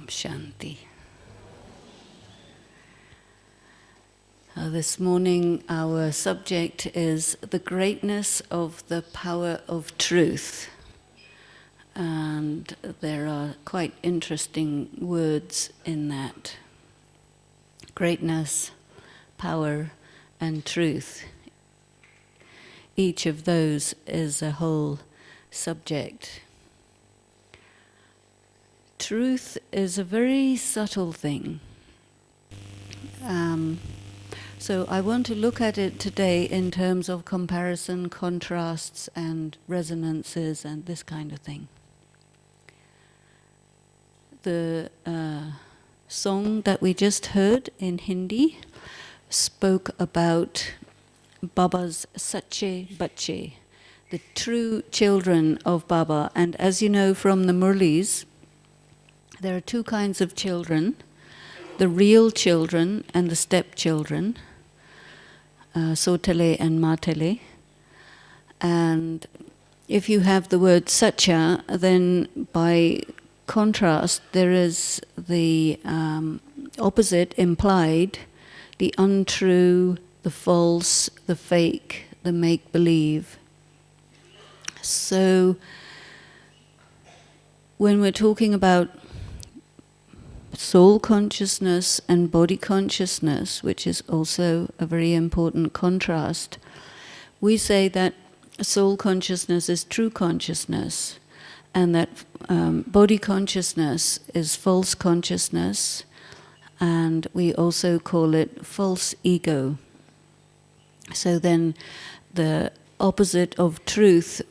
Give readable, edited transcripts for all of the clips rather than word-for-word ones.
Shanti. This morning our subject is the greatness of the power of truth. And there are quite interesting words in that. Greatness, power, and truth. Each of those is a whole subject. Truth is a very subtle thing. So I want to look at it today in terms of comparison, contrasts, and resonances, and this kind of thing. The song that we just heard in Hindi spoke about Baba's Sache Bache, the true children of Baba. And as you know from the Murlis, there are two kinds of children, the real children and the stepchildren, Sotele and Matele. And if you have the word Satya, then by contrast there is the opposite implied, the untrue, the false, the fake, the make-believe. So when we're talking about soul consciousness and body consciousness, which is also a very important contrast, we say that soul consciousness is true consciousness, and that body consciousness is false consciousness, and we also call it false ego. So then the opposite of truth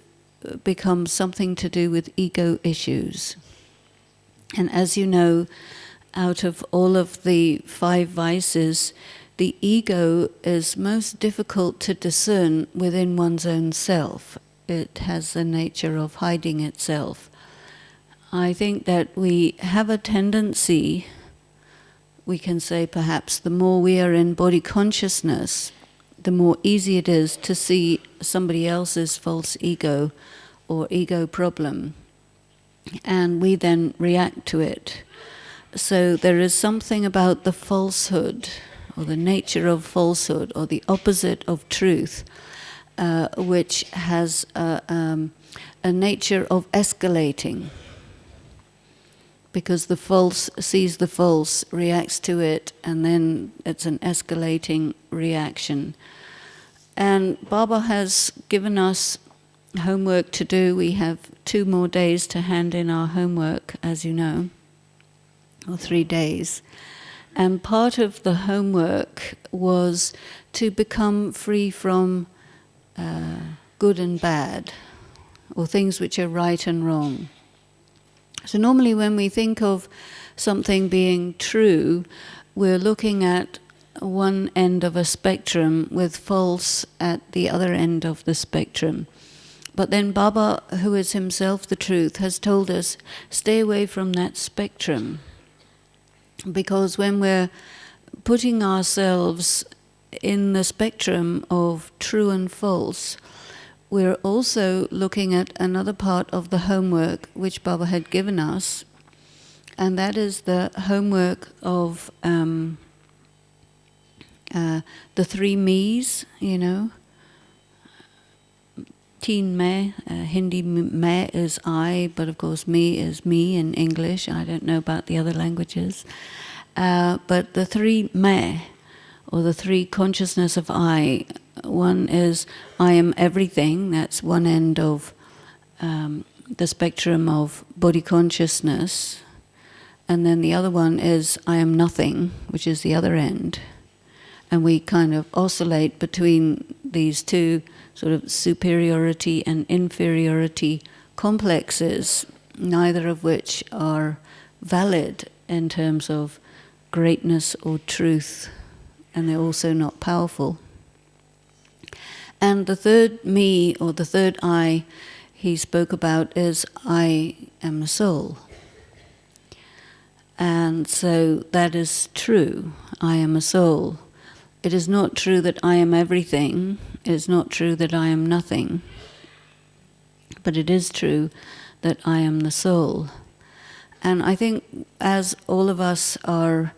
becomes something to do with ego issues. And as you know, out of all of the 5 vices, the ego is most difficult to discern within one's own self. It has the nature of hiding itself. I think that we have a tendency, we can say perhaps the more we are in body consciousness, the more easy it is to see somebody else's false ego or ego problem. And we then react to it. So there is something about the falsehood, or the nature of falsehood, or the opposite of truth, which has a nature of escalating. Because the false sees the false, reacts to it, and then it's an escalating reaction. And Baba has given us homework to do. We have 2 more days to hand in our homework, as you know, or 3 days. And part of the homework was to become free from good and bad, or things which are right and wrong. So normally when we think of something being true, we're looking at one end of a spectrum with false at the other end of the spectrum. But then Baba, who is himself the truth, has told us, stay away from that spectrum. Because when we're putting ourselves in the spectrum of true and false, we're also looking at another part of the homework which Baba had given us, and that is the homework of the 3 me's, you know. Teen me, Hindi me is I, but of course me is me in English. I don't know about the other languages. But the 3 me, or the 3 consciousness of I, one is I am everything, that's one end of the spectrum of body consciousness. And then the other one is I am nothing, which is the other end. And we kind of oscillate between these two sort of superiority and inferiority complexes, neither of which are valid in terms of greatness or truth, and they're also not powerful. And the 3rd me, or the 3rd I, he spoke about is I am a soul. And so that is true, I am a soul. It is not true that I am everything, it is not true that I am nothing, but it is true that I am the soul. And I think as all of us are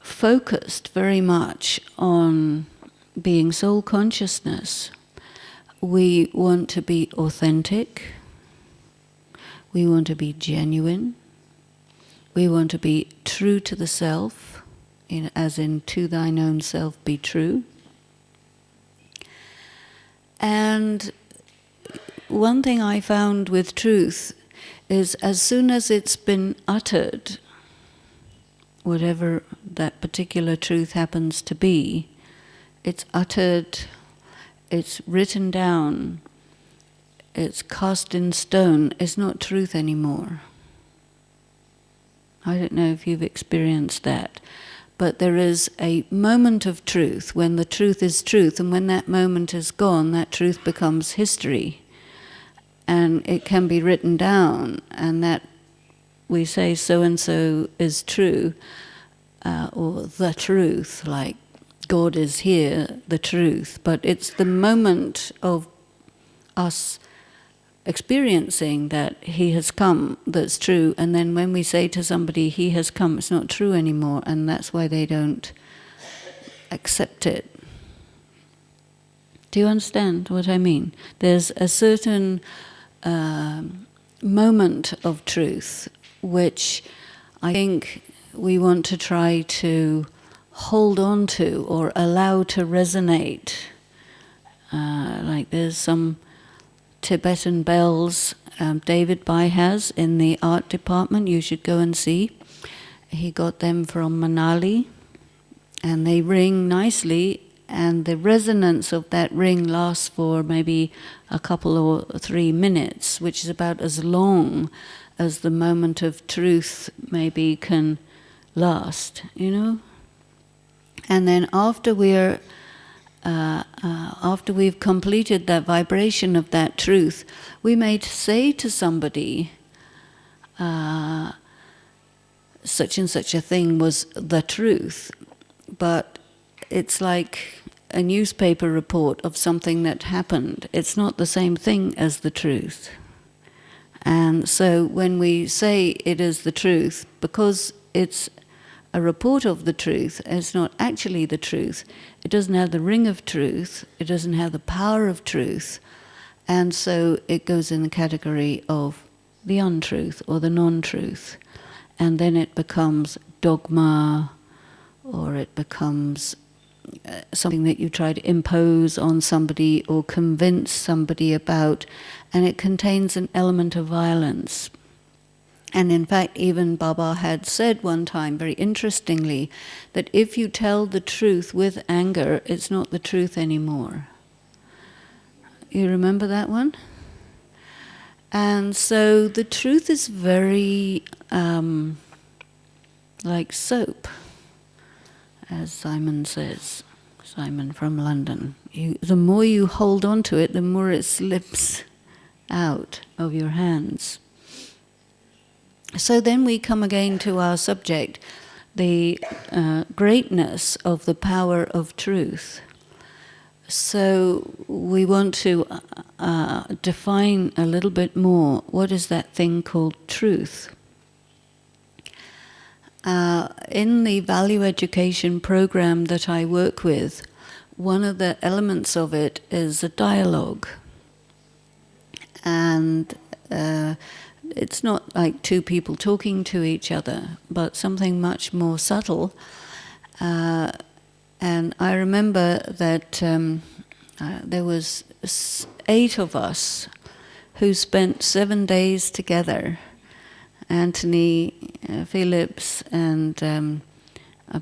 focused very much on being soul consciousness, we want to be authentic, we want to be genuine, we want to be true to the self, as in to thine own self be true. And one thing I found with truth is as soon as it's been uttered, whatever that particular truth happens to be, it's uttered, it's written down, it's cast in stone, it's not truth anymore. I don't know if you've experienced that, but there is a moment of truth when the truth is truth, and when that moment is gone, that truth becomes history. And it can be written down, and that we say so-and-so is true, or the truth, like God is here, the truth. But it's the moment of us experiencing that he has come that's true, and then when we say to somebody he has come, it's not true anymore, and that's why they don't accept it. Do you understand what I mean? There's a certain moment of truth which I think we want to try to hold on to or allow to resonate. Like there's some Tibetan bells David Bai has in the art department, you should go and see. He got them from Manali, and they ring nicely, and the resonance of that ring lasts for maybe a couple or 3 minutes, which is about as long as the moment of truth maybe can last, you know? And then after we've completed that vibration of that truth, we may say to somebody, such and such a thing was the truth, but it's like a newspaper report of something that happened. It's not the same thing as the truth. And so when we say it is the truth, because it's a report of the truth, it's not actually the truth. It doesn't have the ring of truth. It doesn't have the power of truth. And so it goes in the category of the untruth or the non-truth. And then it becomes dogma, or it becomes something that you try to impose on somebody or convince somebody about, and it contains an element of violence. And in fact, even Baba had said one time, very interestingly, that if you tell the truth with anger, it's not the truth anymore. You remember that one? And so the truth is very like soap, as Simon says, Simon from London. The more you hold on to it, the more it slips out of your hands. So then we come again to our subject, the greatness of the power of truth. So we want to define a little bit more, what is that thing called truth? In the value education program that I work with, one of the elements of it is a dialogue. And it's not like two people talking to each other, but something much more subtle. And I remember that there was 8 of us who spent 7 days together. Anthony Phillips and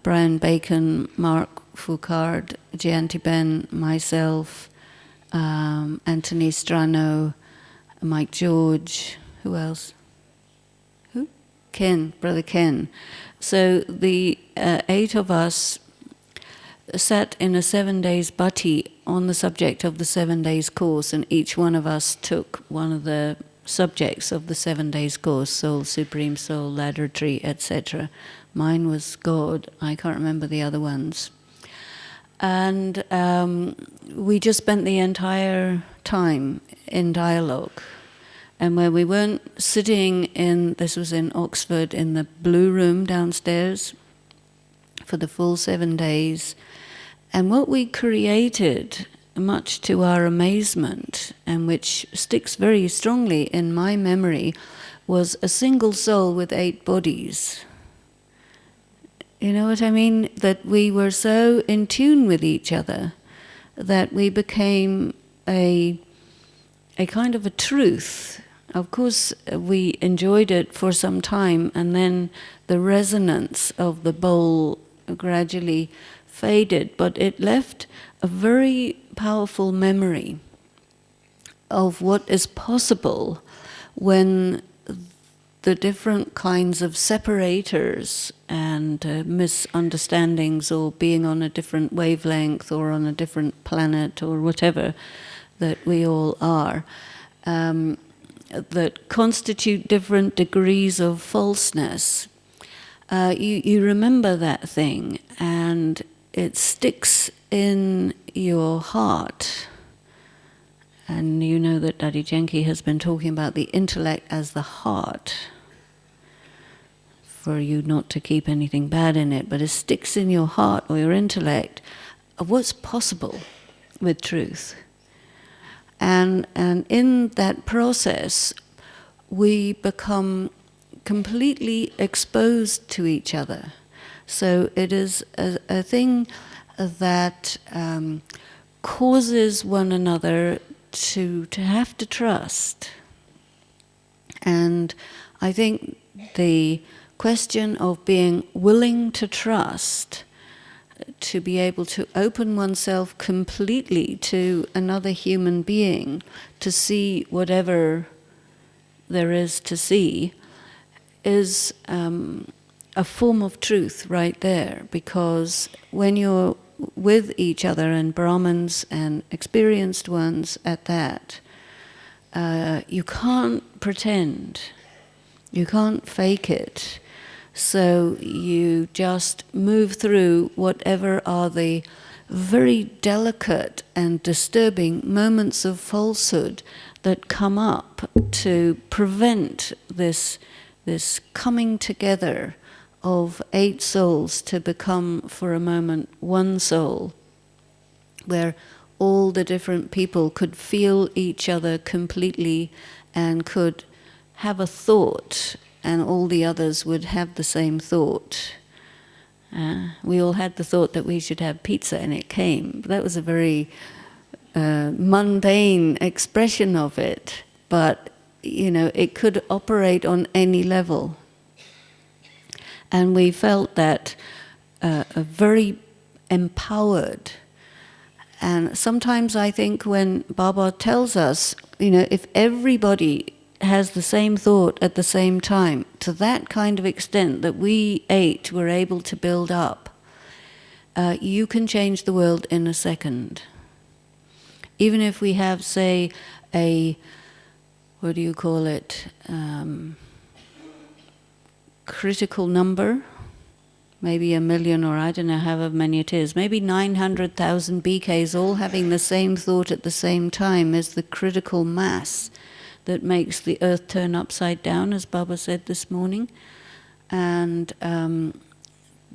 Brian Bacon, Mark Foucard, Jayanti Ben, myself, Anthony Strano, Mike George, who else? Who? Ken, Brother Ken. So the 8 of us sat in a 7 days bhatti on the subject of the 7 days course, and each one of us took one of the subjects of the 7 days course, soul, supreme soul, ladder tree, etc. Mine was God. I can't remember the other ones. And we just spent the entire time in dialogue. And where we weren't sitting in, this was in Oxford, in the blue room downstairs for the full 7 days. And what we created, much to our amazement, and which sticks very strongly in my memory, was a single soul with 8 bodies. You know what I mean? That we were so in tune with each other that we became a kind of a truth. Of course, we enjoyed it for some time, and then the resonance of the bowl gradually faded, but it left a very powerful memory of what is possible when the different kinds of separators and misunderstandings, or being on a different wavelength or on a different planet or whatever that we all are, that constitute different degrees of falseness. You remember that thing, and it sticks in your heart. And you know that Daddy Genki has been talking about the intellect as the heart, for you not to keep anything bad in it, but it sticks in your heart or your intellect of what's possible with truth. And in that process, we become completely exposed to each other. So it is a thing that causes one another to have to trust. And I think the question of being willing to trust, to be able to open oneself completely to another human being, to see whatever there is to see, is a form of truth right there. Because when you're with each other, and Brahmins and experienced ones at that, you can't pretend, you can't fake it. So you just move through whatever are the very delicate and disturbing moments of falsehood that come up to prevent this coming together of 8 souls to become for a moment one soul, where all the different people could feel each other completely and could have a thought, and all the others would have the same thought. We all had the thought that we should have pizza, and it came. That was a very mundane expression of it, but you know, it could operate on any level. And we felt that very empowered. And sometimes I think when Baba tells us, you know, if everybody has the same thought at the same time, to that kind of extent that we 8 were able to build up, you can change the world in a second. Even if we have, say, what do you call it, critical number, maybe 1 million, or I don't know however many it is, maybe 900,000 BKs all having the same thought at the same time is the critical mass that makes the earth turn upside down, as Baba said this morning. And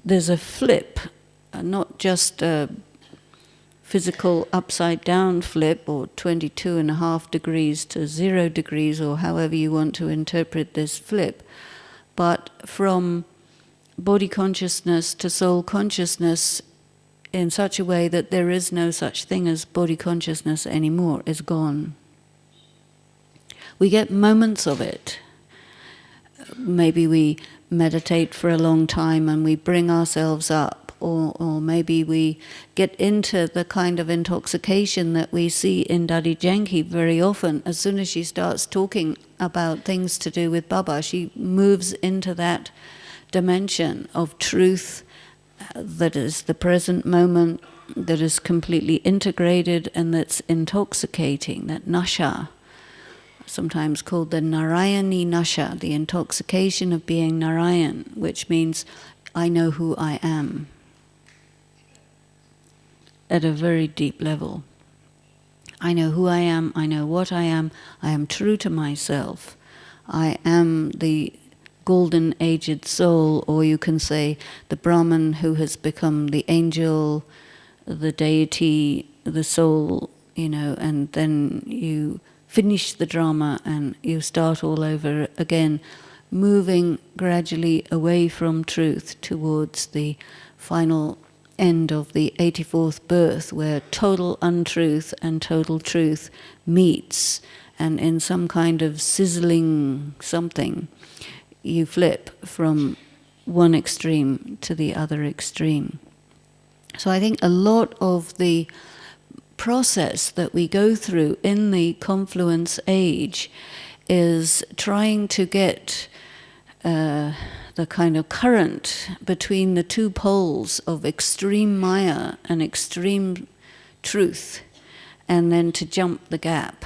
there's a flip, not just a physical upside down flip, or 22.5 degrees to 0 degrees, or however you want to interpret this flip, but from body consciousness to soul consciousness in such a way that there is no such thing as body consciousness anymore, is gone. We get moments of it. Maybe we meditate for a long time and we bring ourselves up, or maybe we get into the kind of intoxication that we see in Dadi Janki very often. As soon as she starts talking about things to do with Baba, she moves into that dimension of truth that is the present moment, that is completely integrated and that's intoxicating, that nasha, sometimes called the Narayani nasha, the intoxication of being Narayan, which means I know who I am at a very deep level. I know who I am, I know what I am true to myself. I am the golden aged soul, or you can say the Brahman who has become the angel, the deity, the soul, and then you finish the drama and you start all over again, moving gradually away from truth towards the final end of the 84th birth, where total untruth and total truth meets, and in some kind of sizzling something, you flip from one extreme to the other extreme. So I think a lot of the process that we go through in the confluence age is trying to get the kind of current between the two poles of extreme Maya and extreme truth, and then to jump the gap.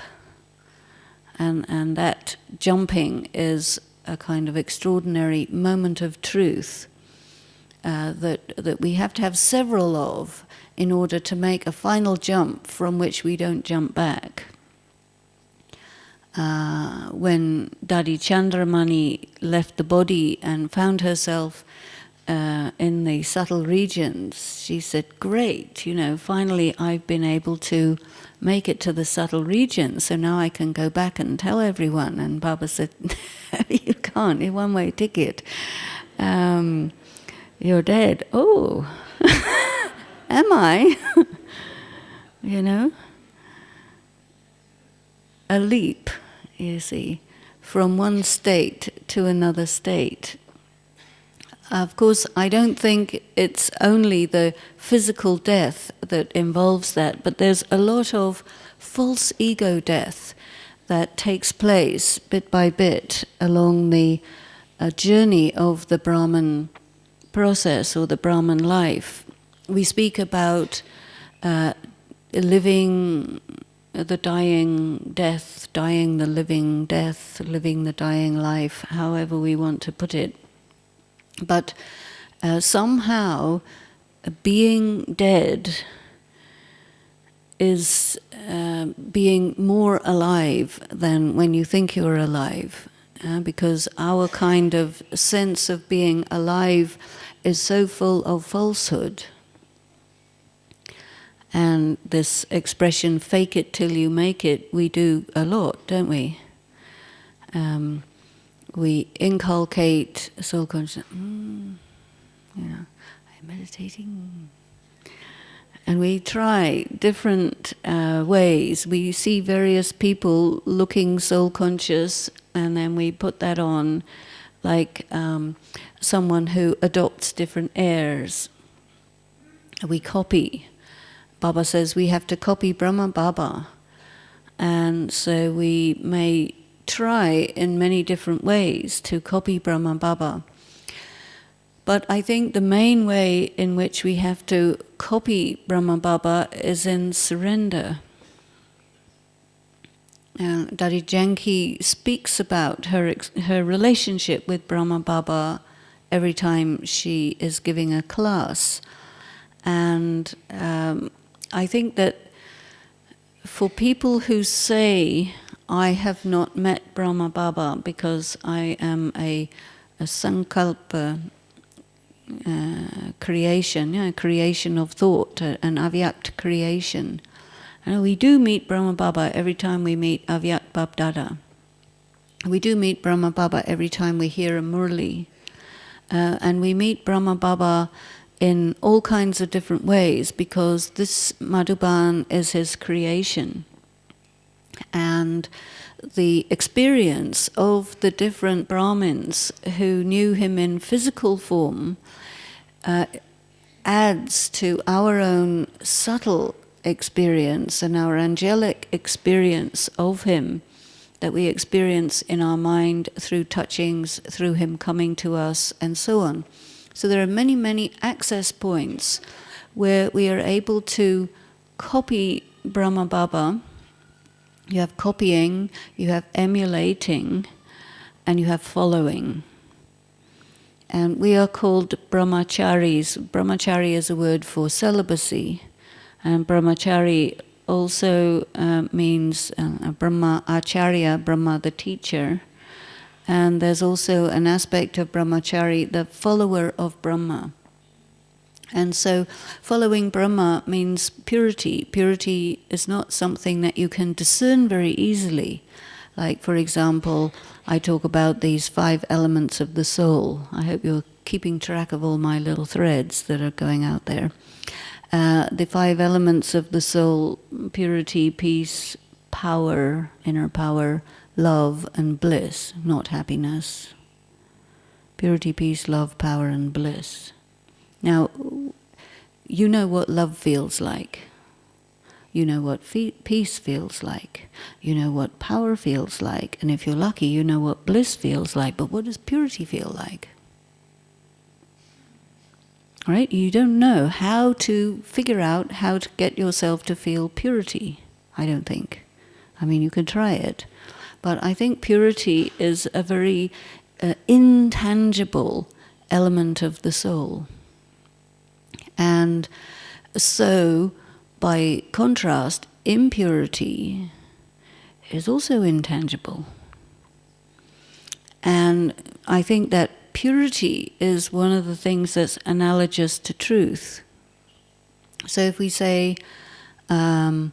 And that jumping is a kind of extraordinary moment of truth that we have to have several of in order to make a final jump from which we don't jump back. When Dadi Chandramani left the body and found herself in the subtle regions, she said, great, finally I've been able to make it to the subtle regions, so now I can go back and tell everyone. And Baba said, you can't, it's a one-way ticket. You're dead. Oh, am I? A leap, you see, from one state to another state. Of course, I don't think it's only the physical death that involves that, but there's a lot of false ego death that takes place bit by bit along the journey of the Brahman process or the Brahman life. We speak about living the dying death, dying the living death, living the dying life, however we want to put it. But somehow being dead is being more alive than when you think you're alive, because our kind of sense of being alive is so full of falsehood. And this expression, fake it till you make it, we do a lot, don't we? We inculcate soul consciousness. I'm meditating. And we try different ways. We see various people looking soul conscious, and then we put that on like someone who adopts different airs. We copy. Baba says we have to copy Brahma Baba. And so we may try in many different ways to copy Brahma Baba. But I think the main way in which we have to copy Brahma Baba is in surrender. Dadi Janki speaks about her relationship with Brahma Baba every time she is giving a class. And I think that for people who say, I have not met Brahma Baba because I am a sankalpa creation, creation of thought, an avyakt creation. And we do meet Brahma Baba every time we meet Avyakt Bab Dada. We do meet Brahma Baba every time we hear a murli. And we meet Brahma Baba in all kinds of different ways, because this Madhuban is his creation. And the experience of the different Brahmins who knew him in physical form adds to our own subtle experience and our angelic experience of him that we experience in our mind through touchings, through him coming to us, and so on. So there are many, many access points where we are able to copy Brahma Baba. You have copying, you have emulating, and you have following. And we are called brahmacharis. Brahmachari is a word for celibacy. And brahmachari also means Brahma Acharya, Brahma the teacher. And there's also an aspect of brahmachari, the follower of Brahma. And so following Brahma means purity. Purity is not something that you can discern very easily. Like, for example, I talk about these 5 elements of the soul. I hope you're keeping track of all my little threads that are going out there. The 5 elements of the soul: purity, peace, power, inner power, love, and bliss, not happiness. Purity, peace, love, power, and bliss. Now, you know what love feels like. You know what peace feels like. You know what power feels like. And if you're lucky, you know what bliss feels like. But what does purity feel like? Right? You don't know how to figure out how to get yourself to feel purity, I don't think. I mean, you can try it. But I think purity is a very intangible element of the soul. And so, by contrast, impurity is also intangible. And I think that purity is one of the things that's analogous to truth. So if we say the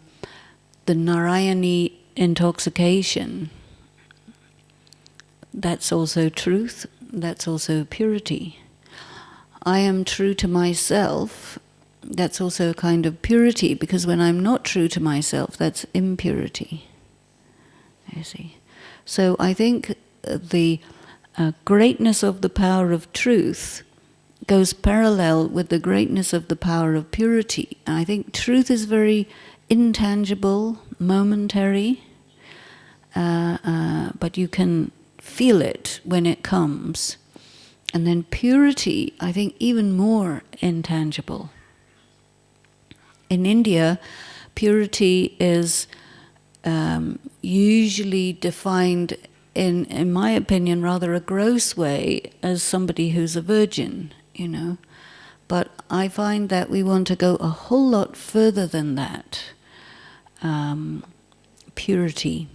Narayani intoxication, that's also truth, that's also purity. I am true to myself, that's also a kind of purity, because when I'm not true to myself, that's impurity. You see. So I think the greatness of the power of truth goes parallel with the greatness of the power of purity. And I think truth is very intangible, momentary, but you can feel it when it comes. And then purity, I think, even more intangible. In India, purity is usually defined in my opinion, rather a gross way as somebody who's a virgin, you know. But I find that we want to go a whole lot further than that, purity.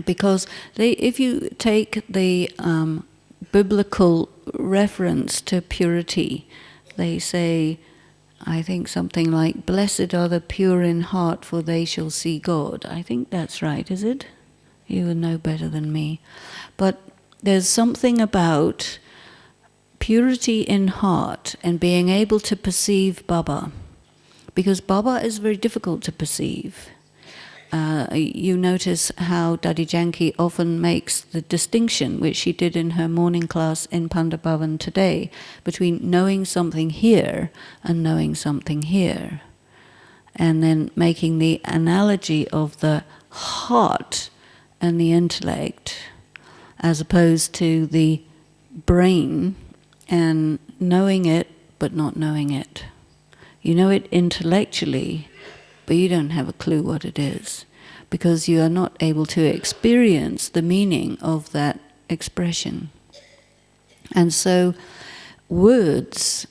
Because if you take the biblical reference to purity, they say, I think something like, "Blessed are the pure in heart, for they shall see God." I think that's right, is it? You would know better than me. But there's something about purity in heart and being able to perceive Baba. Because Baba is very difficult to perceive. You notice how Dadi Janki often makes the distinction, which she did in her morning class in Pandabhavan today, between knowing something here and knowing something here. And then making the analogy of the heart and the intellect, as opposed to the brain and knowing it but not knowing it. You know it intellectually, but you don't have a clue what it is, because you are not able to experience the meaning of that expression. And so words,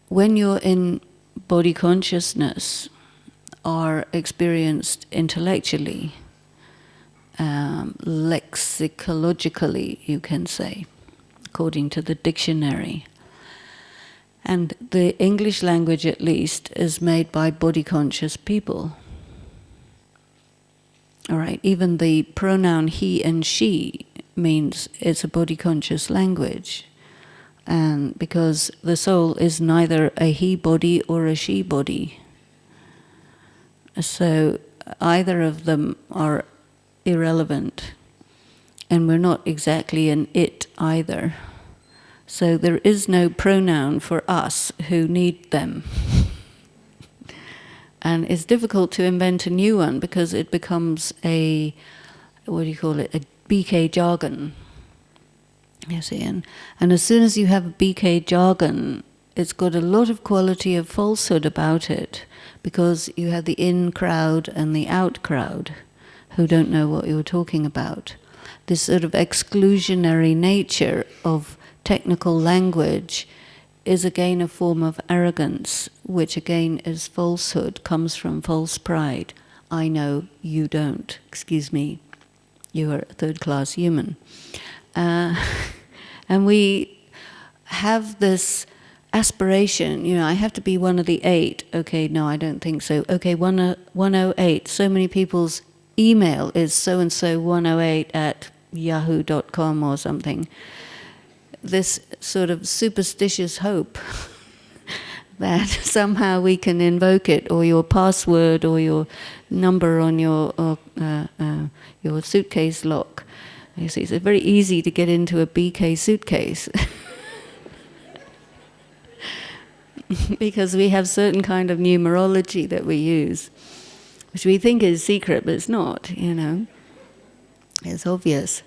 when you're in body consciousness, are experienced intellectually, lexicologically, you can say, according to the dictionary. And the English language, at least, is made by body-conscious people. All right, even the pronoun he and she means it's a body-conscious language. And because the soul is neither a he body or a she body. So either of them are irrelevant. And we're not exactly an it either. So there is no pronoun for us who need them. And it's difficult to invent a new one because it becomes a BK jargon. You see, and as soon as you have a BK jargon, it's got a lot of quality of falsehood about it, because you have the in crowd and the out crowd who don't know what you're talking about. This sort of exclusionary nature of technical language is again a form of arrogance, which again is falsehood, comes from false pride. I know, you don't. Excuse me, you are a third-class human. And we have this aspiration, I have to be one of the 8. Okay, no, I don't think so. Okay, 108. So many people's email is so-and-so 108 at yahoo.com or something. This sort of superstitious hope that somehow we can invoke it, or your password, or your number on your suitcase lock. You see, it's very easy to get into a BK suitcase because we have certain kind of numerology that we use, which we think is secret, but it's not. It's obvious.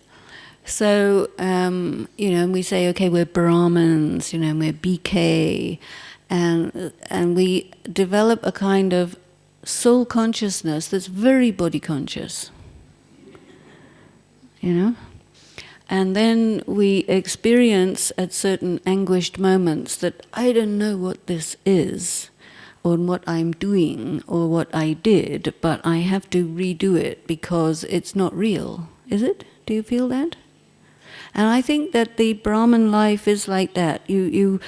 So, we say, okay, we're Brahmins, we're BK, and we develop a kind of soul consciousness that's very body conscious, And then we experience at certain anguished moments that I don't know what this is, or what I'm doing, or what I did, but I have to redo it because it's not real. Is it? Do you feel that? And I think that the Brahman life is like that. You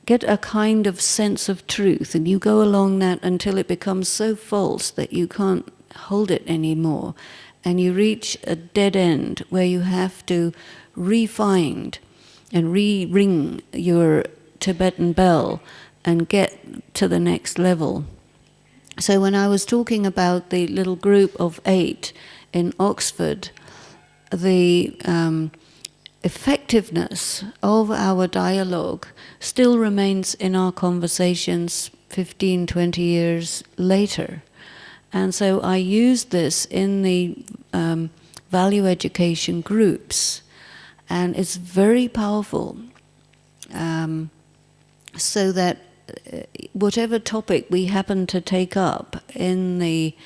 get a kind of sense of truth, and you go along that until it becomes so false that you can't hold it anymore. And you reach a dead end where you have to re-find and re-ring your Tibetan bell and get to the next level. So when I was talking about the little group of 8 in Oxford, the effectiveness of our dialogue still remains in our conversations 15, 20 years later. And so I used this in the value education groups, and it's very powerful. So that whatever topic we happen to take up in the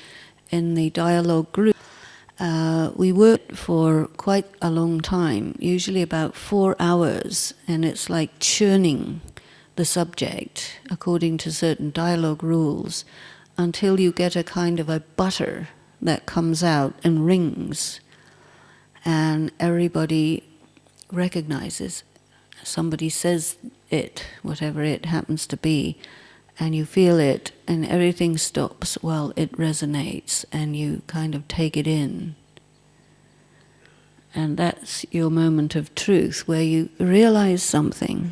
dialogue group, we work for quite a long time, usually about 4 hours, and it's like churning the subject according to certain dialogue rules until you get a kind of a butter that comes out and rings, and everybody recognizes. Somebody says it, whatever it happens to be, and you feel it, and everything stops. Well, it resonates, and you kind of take it in. And that's your moment of truth, where you realize something.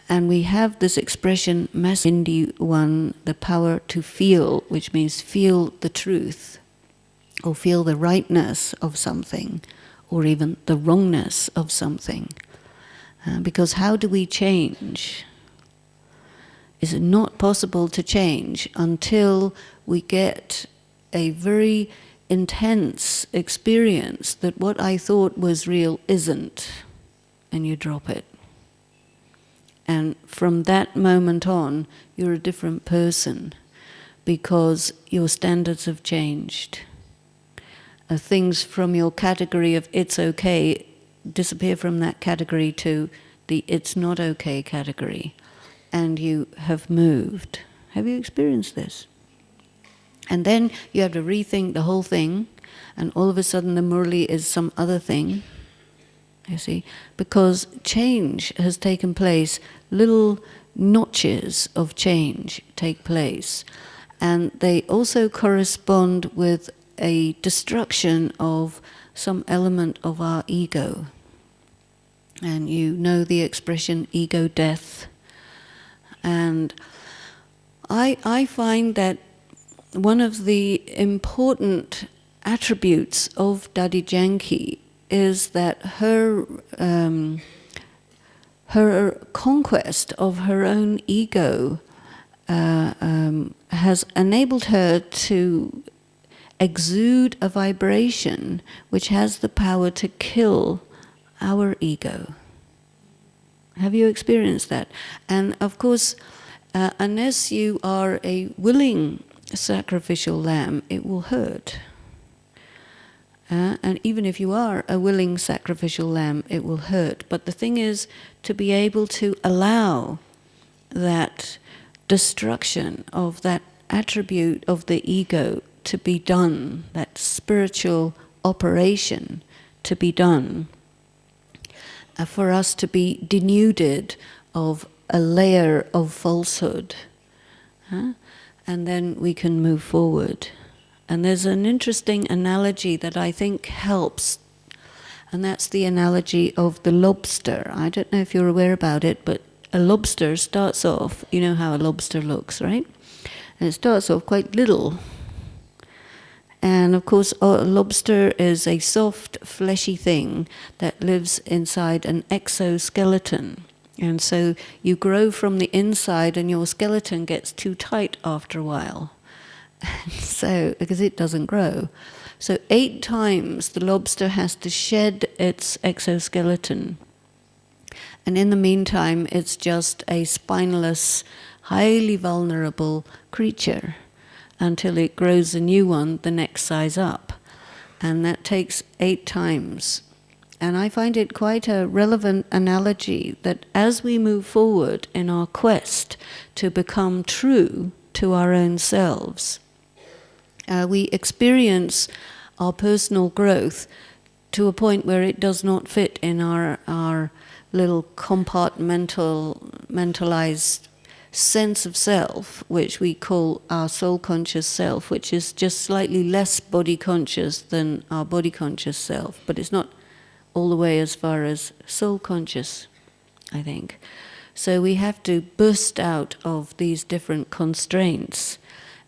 And we have this expression, Hindi one, the power to feel, which means feel the truth, or feel the rightness of something, or even the wrongness of something. Because how do we change? Is it not possible to change until we get a very intense experience that what I thought was real isn't, and you drop it. And from that moment on, you're a different person because your standards have changed. Things from your category of it's okay disappear from that category to the it's not okay category, and you have moved. Have you experienced this? And then you have to rethink the whole thing, and all of a sudden the Murli is some other thing, you see, because change has taken place, little notches of change take place, and they also correspond with a destruction of some element of our ego. And you know the expression ego death. And I find that one of the important attributes of Dadi Janki is that her conquest of her own ego has enabled her to exude a vibration which has the power to kill our ego. Have you experienced that? And of course, unless you are a willing sacrificial lamb, it will hurt. And even if you are a willing sacrificial lamb, it will hurt. But the thing is to be able to allow that destruction of that attribute of the ego to be done, that spiritual operation to be done, for us to be denuded of a layer of falsehood. And then we can move forward. And there's an interesting analogy that I think helps, and that's the analogy of the lobster. I don't know if you're aware about it, but a lobster starts off, you know how a lobster looks, right? And it starts off quite little. And of course, a lobster is a soft, fleshy thing that lives inside an exoskeleton. And so you grow from the inside and your skeleton gets too tight after a while. So, because it doesn't grow. So 8 times the lobster has to shed its exoskeleton. And in the meantime, it's just a spineless, highly vulnerable creature until it grows a new one the next size up. And that takes 8 times. And I find it quite a relevant analogy that as we move forward in our quest to become true to our own selves, we experience our personal growth to a point where it does not fit in our little compartmentalized sense of self, which we call our soul-conscious self, which is just slightly less body-conscious than our body-conscious self, but it's not all the way as far as soul-conscious, I think. So we have to burst out of these different constraints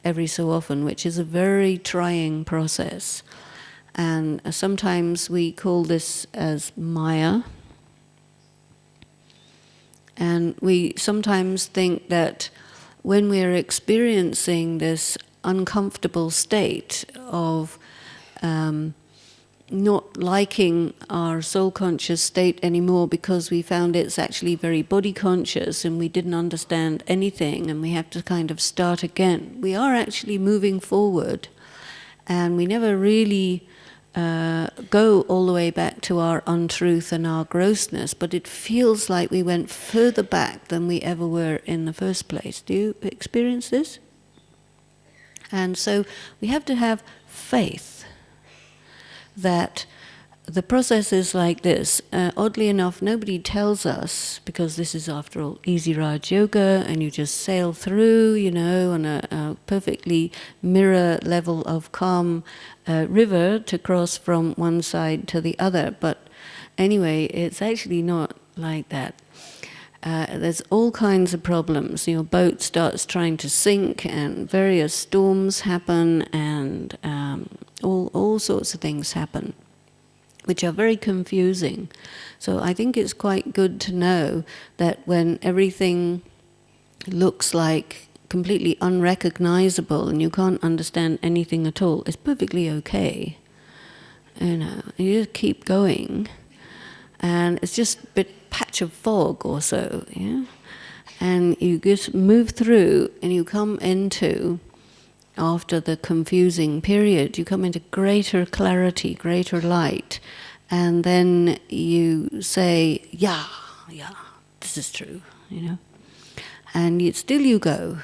every so often, which is a very trying process. And sometimes we call this as Maya. And we sometimes think that when we're experiencing this uncomfortable state of not liking our soul-conscious state anymore because we found it's actually very body-conscious and we didn't understand anything and we have to kind of start again. We are actually moving forward and we never really go all the way back to our untruth and our grossness, but it feels like we went further back than we ever were in the first place. Do you experience this? And so we have to have faith that the process is like this. Oddly enough, nobody tells us, because this is, after all, Easy Raj Yoga, and you just sail through, you know, on a perfectly mirror level of calm river to cross from one side to the other. But anyway, it's actually not like that. There's all kinds of problems. Your boat starts trying to sink and various storms happen and all sorts of things happen, which are very confusing. So I think it's quite good to know that when everything looks like completely unrecognizable and you can't understand anything at all, it's perfectly okay. You know, you just keep going. And it's just a bit patch of fog or so, yeah? And you just move through and you come into, after the confusing period, you come into greater clarity, greater light, and then you say, yeah, this is true, you know. And still you go,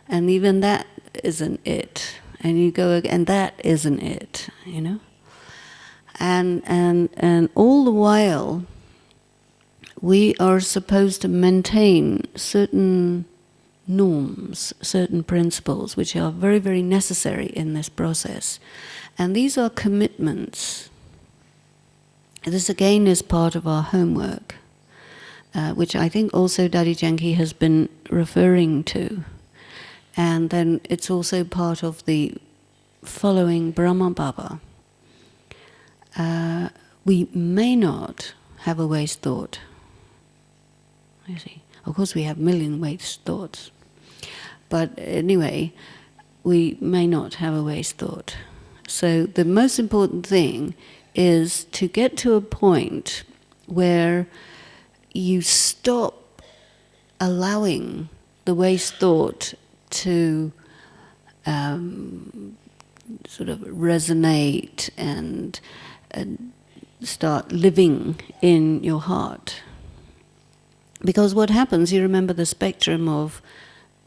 and even that isn't it. And you go again, and that isn't it, you know. And all the while, we are supposed to maintain certain norms, certain principles, which are very, very necessary in this process. And these are commitments. This again is part of our homework, which I think also Daddy Janki has been referring to. And then it's also part of the following Brahma Baba. We may not have a waste thought. You see, of course we have a million waste thoughts. But anyway, we may not have a waste thought. So the most important thing is to get to a point where you stop allowing the waste thought to sort of resonate and start living in your heart. Because what happens, you remember the spectrum of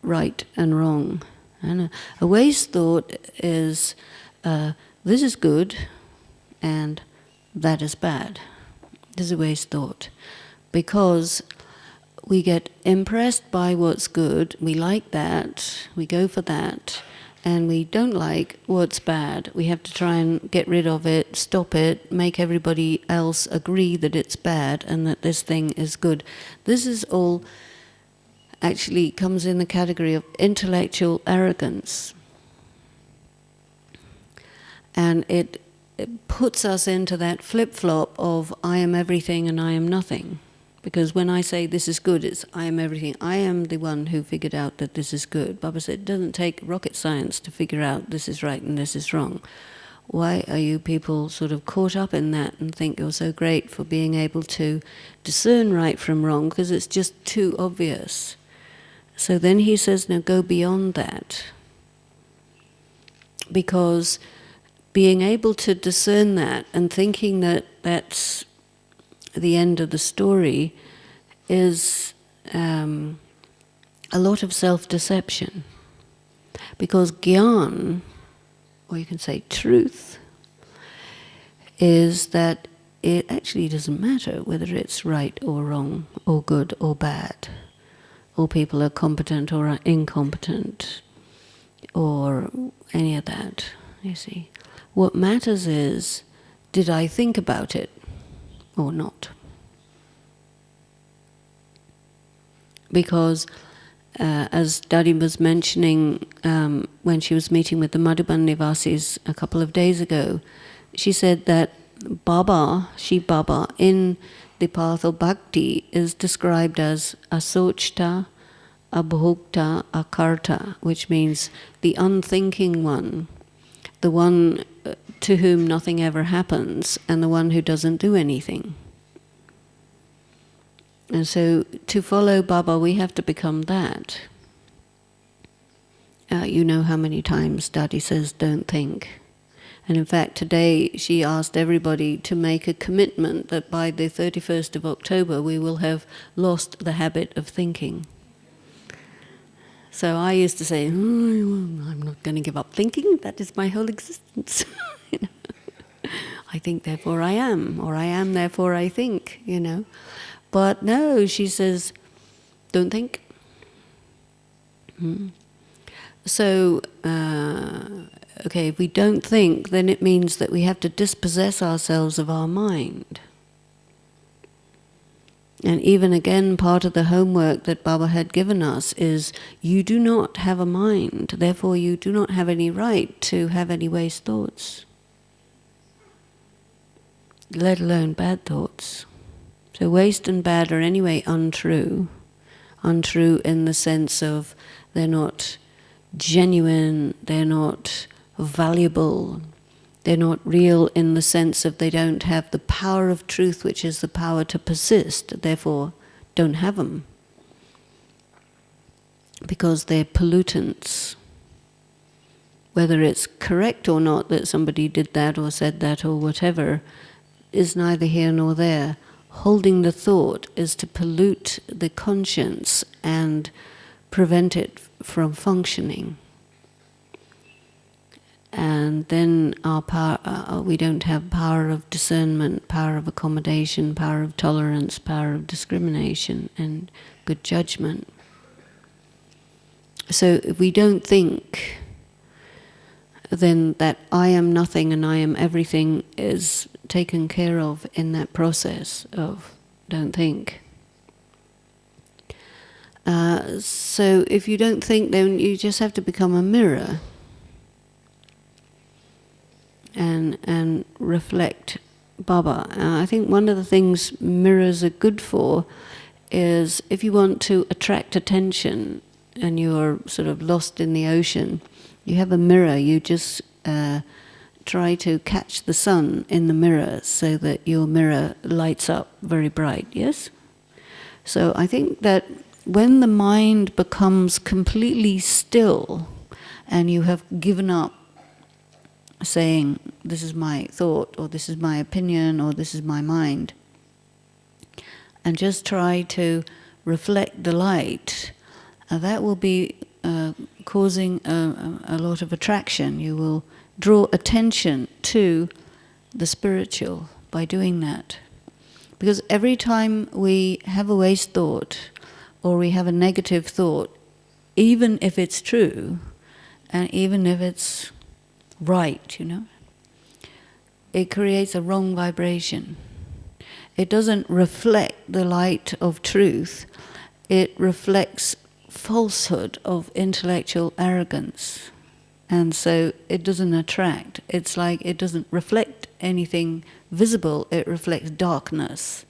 right and wrong. And a waste thought is, this is good and that is bad. This is a waste thought. Because we get impressed by what's good, we like that, we go for that, and we don't like what's bad. We have to try and get rid of it, stop it, make everybody else agree that it's bad and that this thing is good. This is all actually comes in the category of intellectual arrogance. And it puts us into that flip-flop of I am everything and I am nothing. Because when I say this is good, it's I am everything. I am the one who figured out that this is good. Baba said it doesn't take rocket science to figure out this is right and this is wrong. Why are you people sort of caught up in that and think you're so great for being able to discern right from wrong? Because it's just too obvious. So then he says, now go beyond that. Because being able to discern that and thinking that that's the end of the story is a lot of self-deception. Because gyan, or you can say truth, is that it actually doesn't matter whether it's right or wrong, or good or bad, or people are competent or are incompetent, or any of that, you see. What matters is, did I think about it or not? Because as Daddy was mentioning when she was meeting with the Madhuban Nivasis a couple of days ago, she said that Baba, Shiv Baba, in the path of bhakti is described as asochta, abhokta, akarta, which means the unthinking one, the one to whom nothing ever happens, and the one who doesn't do anything. And so to follow Baba, we have to become that. You know how many times Daddy says, don't think. And in fact, today she asked everybody to make a commitment that by the 31st of October we will have lost the habit of thinking. So I used to say, I'm not going to give up thinking, that is my whole existence. You know? I think, therefore I am, or I am, therefore I think, you know. But no, she says, don't think. So, okay, if we don't think, then it means that we have to dispossess ourselves of our mind. And even again, part of the homework that Baba had given us is, you do not have a mind, therefore you do not have any right to have any waste thoughts, let alone bad thoughts. So waste and bad are anyway untrue. Untrue in the sense of they're not genuine, they're not valuable, they're not real in the sense of they don't have the power of truth, which is the power to persist, therefore don't have them. Because they're pollutants. Whether it's correct or not that somebody did that or said that or whatever is neither here nor there. Holding the thought is to pollute the conscience and prevent it from functioning. And then our power, we don't have power of discernment, power of accommodation, power of tolerance, power of discrimination, and good judgment. So if we don't think, then that I am nothing and I am everything is taken care of in that process of don't think. So if you don't think, then you just have to become a mirror and reflect Baba. I think one of the things mirrors are good for is if you want to attract attention and you're sort of lost in the ocean, you have a mirror, you just try to catch the sun in the mirror so that your mirror lights up very bright, yes? So I think that when the mind becomes completely still and you have given up saying, this is my thought, or this is my opinion, or this is my mind, and just try to reflect the light, that will be causing a lot of attraction. You will draw attention to the spiritual by doing that. Because every time we have a waste thought, or we have a negative thought, even if it's true, and even if it's right, it creates a wrong vibration. It doesn't reflect the light of truth. It reflects falsehood of intellectual arrogance. And so it doesn't attract. It's like it doesn't reflect anything visible. It reflects darkness.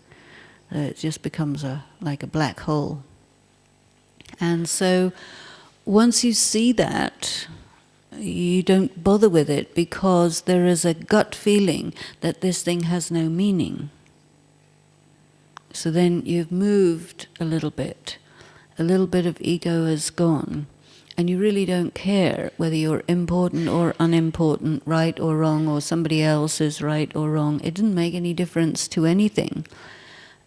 It just becomes like a black hole. And so once you see that, you don't bother with it, because there is a gut feeling that this thing has no meaning. So then you've moved a little bit of ego is gone, and you really don't care whether you're important or unimportant, right or wrong, or somebody else is right or wrong. It didn't make any difference to anything.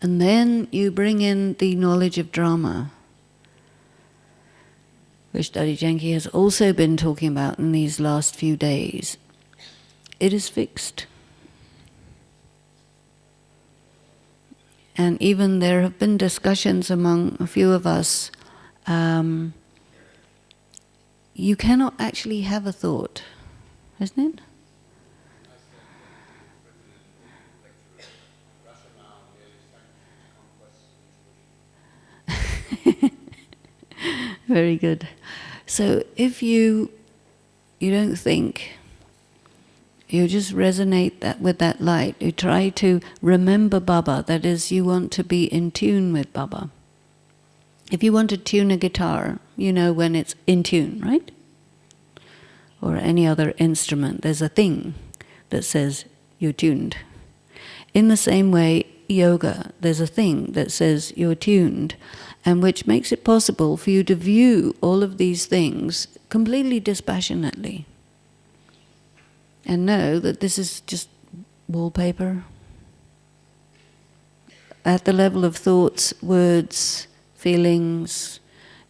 And then you bring in the knowledge of drama, which Daddy Janki has also been talking about in these last few days. It is fixed. And even there have been discussions among a few of us, you cannot actually have a thought, isn't it? Very good. So if you don't think, you just resonate with that light. You try to remember Baba. That is, you want to be in tune with Baba. If you want to tune a guitar, you know when it's in tune, right? Or any other instrument, there's a thing that says you're tuned. In the same way, yoga, there's a thing that says you're tuned, and which makes it possible for you to view all of these things completely dispassionately. And know that this is just wallpaper. At the level of thoughts, words, feelings,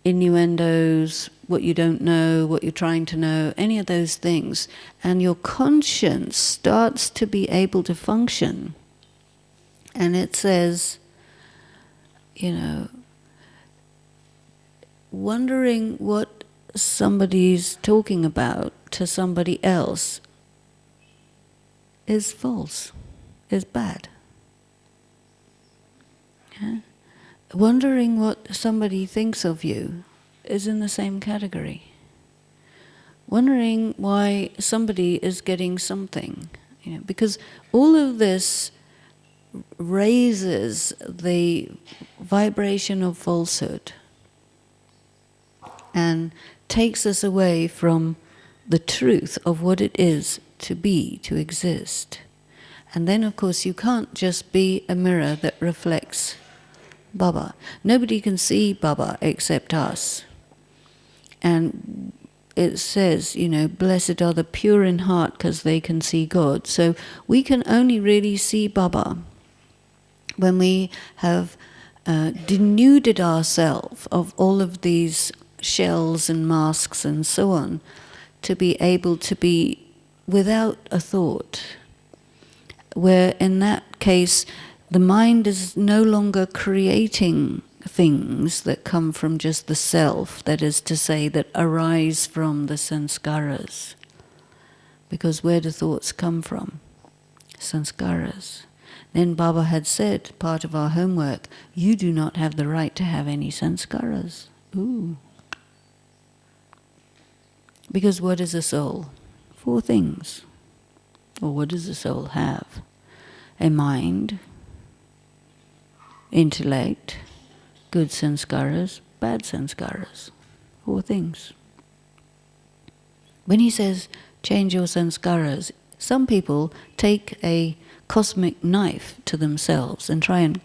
innuendos, what you don't know, what you're trying to know, any of those things. And your conscience starts to be able to function. And it says, wondering what somebody's talking about to somebody else is false, is bad. Yeah? Wondering what somebody thinks of you is in the same category. Wondering why somebody is getting something, because all of this raises the vibration of falsehood and takes us away from the truth of what it is to be, to exist. And then, of course, you can't just be a mirror that reflects Baba. Nobody can see Baba except us. And it says, blessed are the pure in heart because they can see God. So we can only really see Baba when we have denuded ourselves of all of these shells and masks and so on, to be able to be without a thought, where in that case the mind is no longer creating things that come from just the self, that is to say, that arise from the sanskaras. Because where do thoughts come from? Sanskaras. Then Baba had said, part of our homework, you do not have the right to have any sanskaras. Ooh. Because what is a soul? 4 things. Or what does the soul have? A mind, intellect, good sanskaras, bad sanskaras. 4 things. When he says, change your sanskaras, some people take a cosmic knife to themselves and try and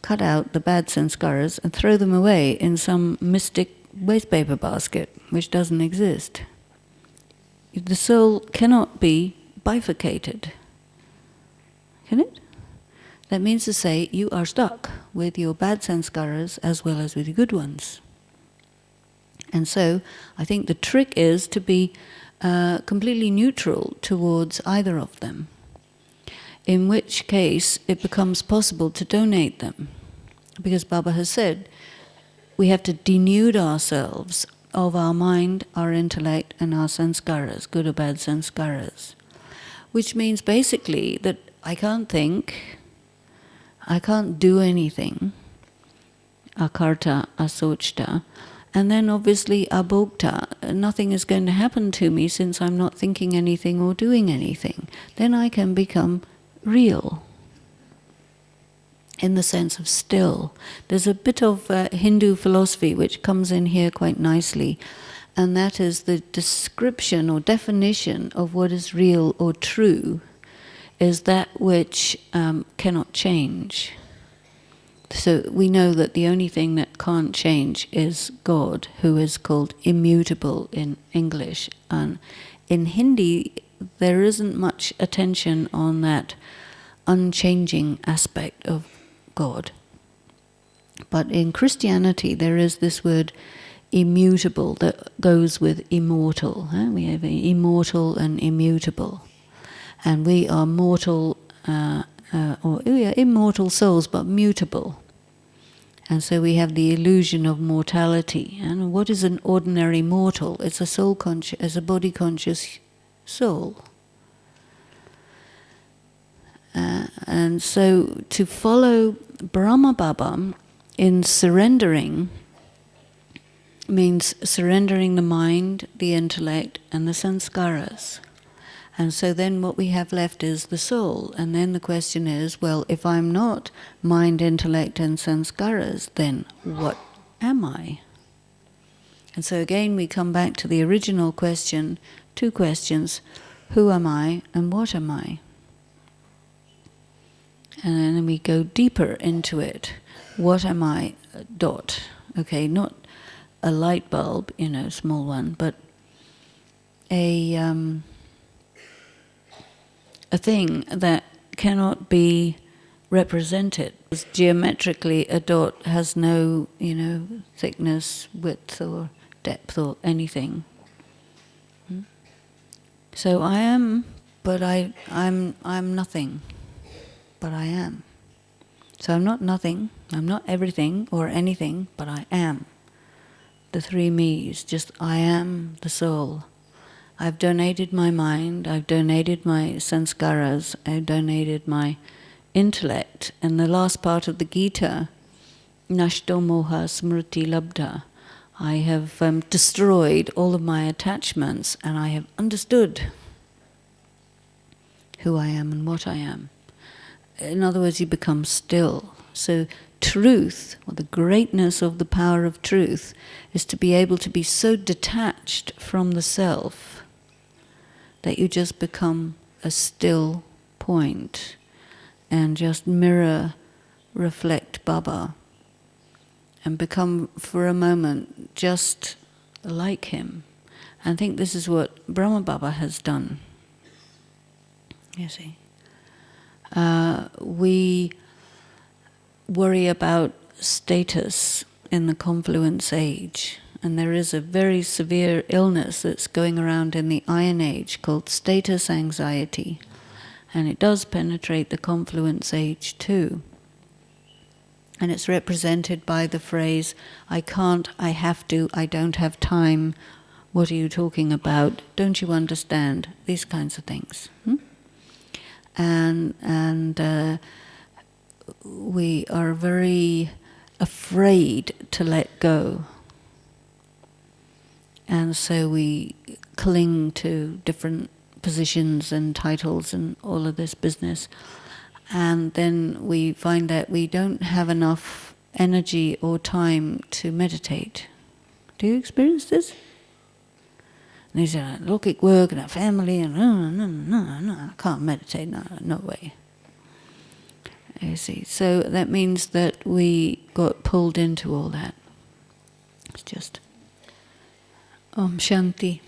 cut out the bad sanskaras and throw them away in some mystic wastepaper basket, which doesn't exist. The soul cannot be bifurcated. Can it? That means to say you are stuck with your bad sanskaras as well as with your good ones. And so I think the trick is to be completely neutral towards either of them, in which case it becomes possible to donate them. Because Baba has said we have to denude ourselves of our mind, our intellect, and our sanskaras, good or bad sanskaras. Which means basically that I can't think, I can't do anything, akarta, asochta, and then obviously abhokta, nothing is going to happen to me since I'm not thinking anything or doing anything. Then I can become real, in the sense of still. There's a bit of Hindu philosophy which comes in here quite nicely, and that is the description or definition of what is real or true is that which cannot change. So we know that the only thing that can't change is God, who is called immutable in English. And in Hindi, there isn't much attention on that unchanging aspect of God. But in Christianity, there is this word immutable that goes with immortal. We have immortal and immutable. And we are mortal, or we are immortal souls, but mutable. And so we have the illusion of mortality. And what is an ordinary mortal? It's a soul conscious, it's a body conscious soul. And so to follow Brahma Baba in surrendering means surrendering the mind, the intellect, and the sanskaras. And so then what we have left is the soul. And then the question is, well, if I'm not mind, intellect, and sanskaras, then what am I? And so again we come back to the original question, two questions: who am I and what am I? And then we go deeper into it. What am I? Dot. Okay, not a light bulb, small one, but a thing that cannot be represented. Geometrically, a dot has no, thickness, width, or depth, or anything. So I am, but I'm nothing, but I am. So I'm not nothing, I'm not everything or anything, but I am. The three me's, just I am the soul. I've donated my mind, I've donated my sanskaras, I've donated my intellect. And the last part of the Gita, Nashto moha smriti labdha, I have destroyed all of my attachments and I have understood who I am and what I am. In other words, you become still. So truth, or the greatness of the power of truth, is to be able to be so detached from the self that you just become a still point and just mirror, reflect Baba and become for a moment just like him. And I think this is what Brahma Baba has done. You see. We worry about status in the confluence age. And there is a very severe illness that's going around in the Iron Age called status anxiety. And it does penetrate the confluence age too. And it's represented by the phrase, I can't, I have to, I don't have time, what are you talking about, don't you understand, these kinds of things. And we are very afraid to let go. And so we cling to different positions and titles and all of this business. And then we find that we don't have enough energy or time to meditate. Do you experience this? And they say, I look at work and at family and no, I can't meditate, no way. You see, so that means that we got pulled into all that. It's just Om Shanti.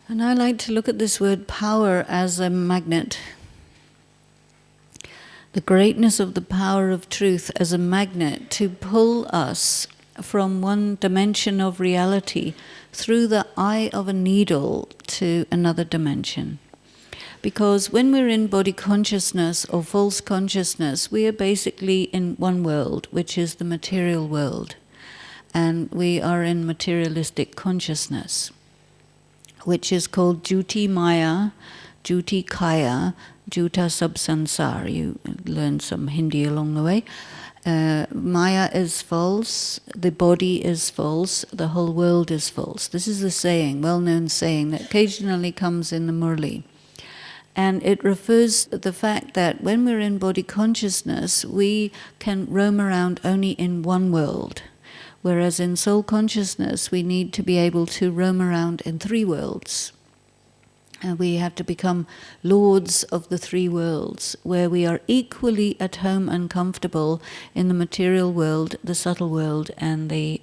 And I like to look at this word power as a magnet. The greatness of the power of truth as a magnet to pull us from one dimension of reality through the eye of a needle to another dimension. Because when we're in body consciousness or false consciousness, we are basically in one world, which is the material world. And we are in materialistic consciousness, which is called Juti Maya, Juti Kaya, Juta Subsansar. You learn some Hindi along the way. Maya is false, the body is false, the whole world is false. This is a saying, well-known saying, that occasionally comes in the Murli. And it refers to the fact that when we're in body consciousness, we can roam around only in one world. Whereas in soul consciousness, we need to be able to roam around in three worlds. And we have to become lords of the three worlds, where we are equally at home and comfortable in the material world, the subtle world, and the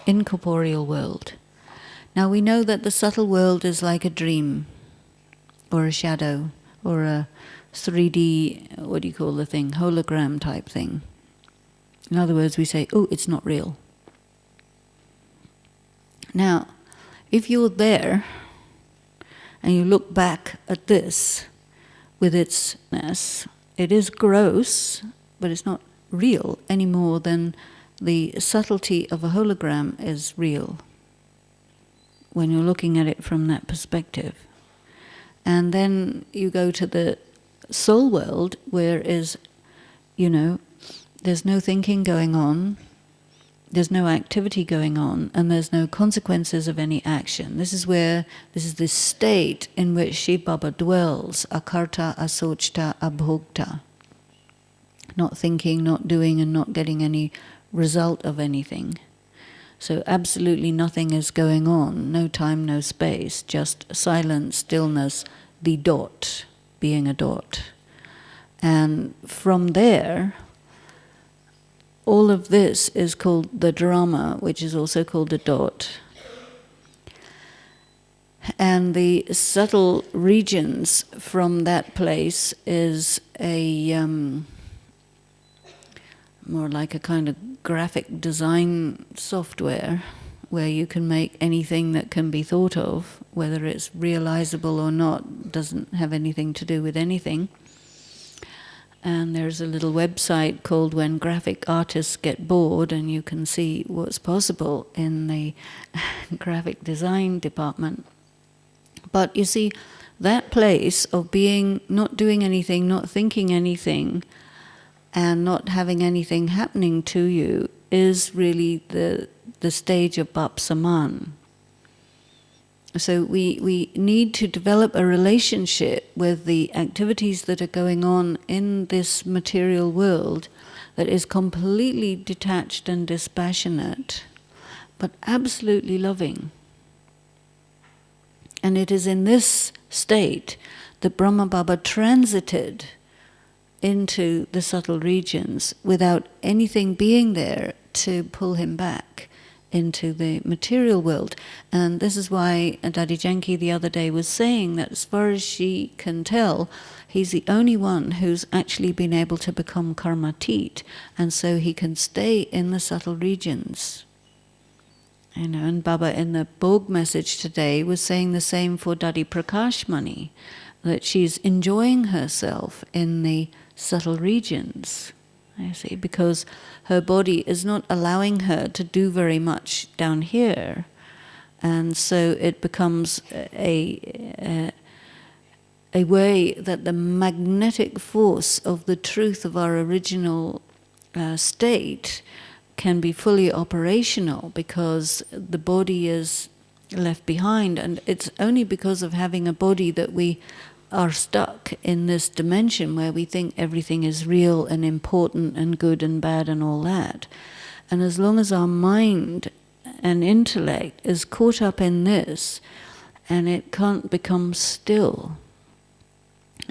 incorporeal world. Now we know that the subtle world is like a dream, or a shadow, or a 3D, what do you call the thing, hologram type thing. In other words, we say, oh, it's not real. Now, if you're there, and you look back at this with its ness, it is gross, but it's not real any more than the subtlety of a hologram is real when you're looking at it from that perspective. And then you go to the soul world, where is, there's no thinking going on, there's no activity going on, and there's no consequences of any action. This is the state in which Shiv Baba dwells, akarta, asochta, abhokta. Not thinking, not doing, and not getting any result of anything. So absolutely nothing is going on, no time, no space, just silence, stillness, the dot, being a dot. And from there, all of this is called the drama, which is also called the dot. And the subtle regions from that place is a more like a kind of graphic design software where you can make anything that can be thought of, whether it's realizable or not, doesn't have anything to do with anything. And there's a little website called When Graphic Artists Get Bored, and you can see what's possible in the graphic design department. But you see, that place of being, not doing anything, not thinking anything, and not having anything happening to you is really the stage of Bap Saman. So we need to develop a relationship with the activities that are going on in this material world that is completely detached and dispassionate, but absolutely loving. And it is in this state that Brahma Baba transited into the subtle regions without anything being there to pull him back into the material world. And this is why Dadi Janki the other day was saying that as far as she can tell, he's the only one who's actually been able to become karmatit, and so he can stay in the subtle regions. And Baba in the Bhog message today was saying the same for Dadi Prakashmani, that she's enjoying herself in the subtle regions, I see, because her body is not allowing her to do very much down here, and so it becomes a way that the magnetic force of the truth of our original state can be fully operational, because the body is left behind, and it's only because of having a body that we are stuck in this dimension where we think everything is real and important and good and bad and all that. And as long as our mind and intellect is caught up in this, and it can't become still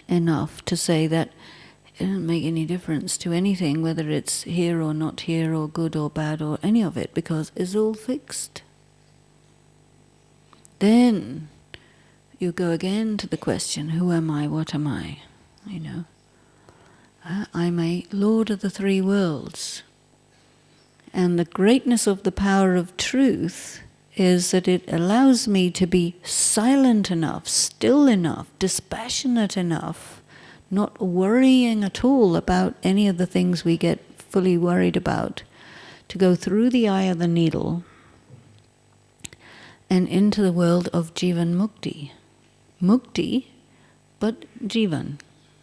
enough to say that it doesn't make any difference to anything, whether it's here or not here, or good or bad, or any of it, because it's all fixed. Then you go again to the question, who am I, what am I? I'm a lord of the three worlds. And the greatness of the power of truth is that it allows me to be silent enough, still enough, dispassionate enough, not worrying at all about any of the things we get fully worried about, to go through the eye of the needle and into the world of Jivan Mukti. Mukti, but Jivan.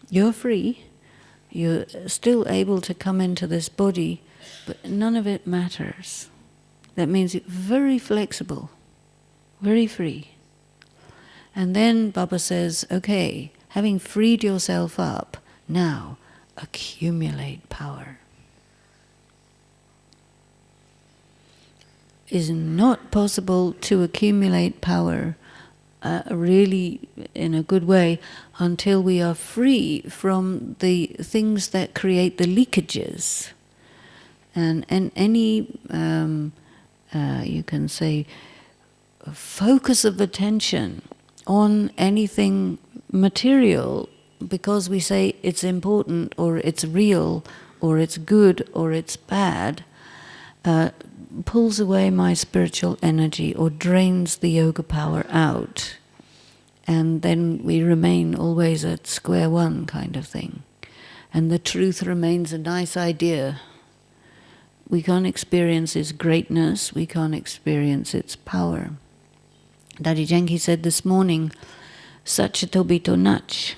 You're free, you're still able to come into this body, but none of it matters. That means you're very flexible, very free. And then Baba says, okay, having freed yourself up, now accumulate power. Is not possible to accumulate power really in a good way until we are free from the things that create the leakages. And any, you can say, focus of attention on anything material because we say it's important or it's real or it's good or it's bad, pulls away my spiritual energy or drains the yoga power out. And then we remain always at square one kind of thing. And the truth remains a nice idea. We can't experience its greatness, we can't experience its power. Daddy Janki said this morning, Sachitobito Nach,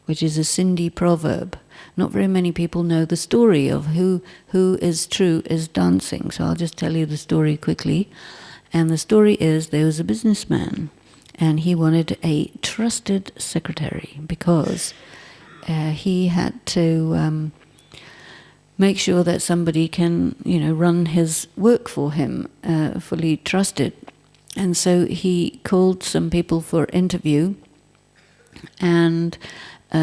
which is a Sindhi proverb. Not very many people know the story of who is true is dancing. So I'll just tell you the story quickly. And the story is there was a businessman and he wanted a trusted secretary because he had to make sure that somebody can, run his work for him, fully trusted. And so he called some people for interview and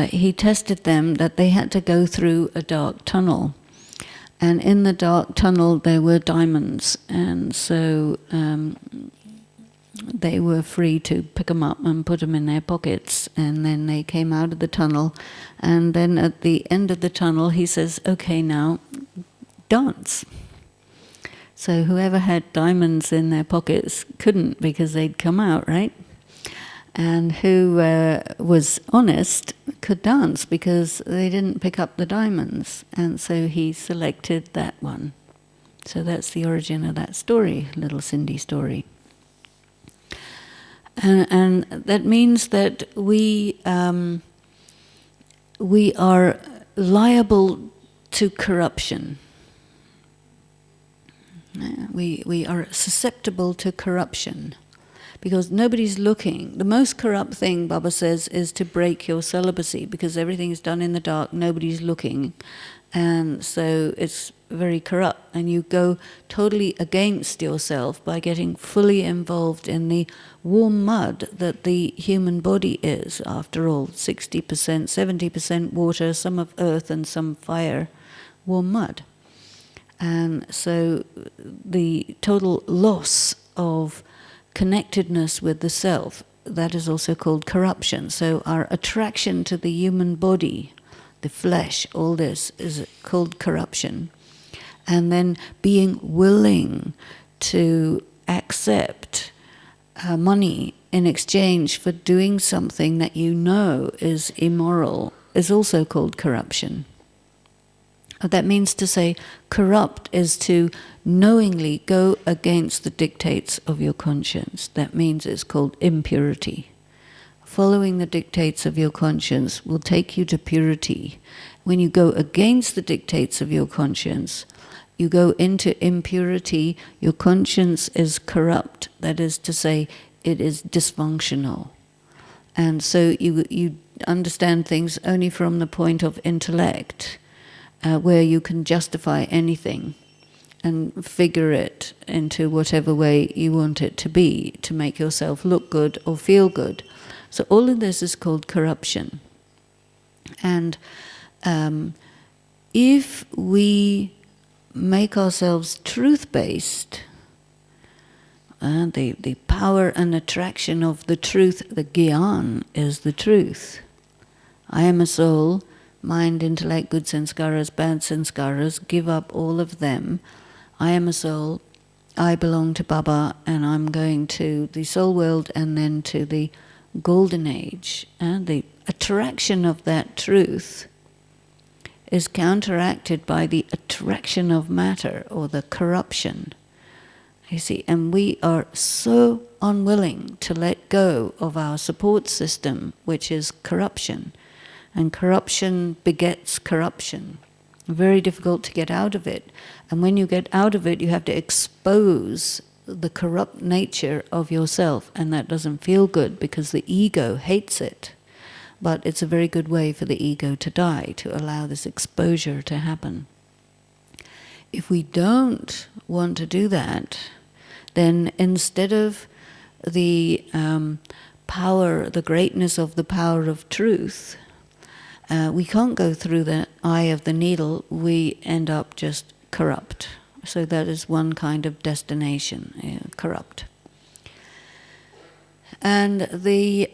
he tested them that they had to go through a dark tunnel. And in the dark tunnel there were diamonds. And so they were free to pick them up and put them in their pockets. And then they came out of the tunnel. And then at the end of the tunnel he says, okay, now dance. So whoever had diamonds in their pockets couldn't because they'd come out, right? And who was honest could dance because they didn't pick up the diamonds. And so he selected that one. So that's the origin of that story, little Sindhi story. And that means that we are liable to corruption. We are susceptible to corruption. Because nobody's looking. The most corrupt thing, Baba says, is to break your celibacy, because everything is done in the dark, nobody's looking. And so it's very corrupt. And you go totally against yourself by getting fully involved in the warm mud that the human body is. After all, 60%, 70% water, some of earth and some fire, warm mud. And so the total loss of connectedness with the self, that is also called corruption. So our attraction to the human body, the flesh, all this is called corruption. And then being willing to accept money in exchange for doing something that you know is immoral is also called corruption. That means to say, corrupt is to knowingly go against the dictates of your conscience. That means it's called impurity. Following the dictates of your conscience will take you to purity. When you go against the dictates of your conscience, you go into impurity, your conscience is corrupt. That is to say, it is dysfunctional. And so you understand things only from the point of intellect, where you can justify anything and figure it into whatever way you want it to be, to make yourself look good or feel good. So all of this is called corruption. And if we make ourselves truth-based, The power and attraction of the truth, the gyan, is the truth. I am a soul, mind, intellect, good sanskaras, bad sanskaras, give up all of them. I am a soul, I belong to Baba, and I'm going to the soul world and then to the golden age. And the attraction of that truth is counteracted by the attraction of matter, or the corruption. You see, and we are so unwilling to let go of our support system, which is corruption. And corruption begets corruption. Very difficult to get out of it. And when you get out of it, you have to expose the corrupt nature of yourself. And that doesn't feel good because the ego hates it. But it's a very good way for the ego to die, to allow this exposure to happen. If we don't want to do that, then instead of the power, the greatness of the power of truth, we can't go through the eye of the needle, we end up just corrupt. So that is one kind of destination, corrupt. And the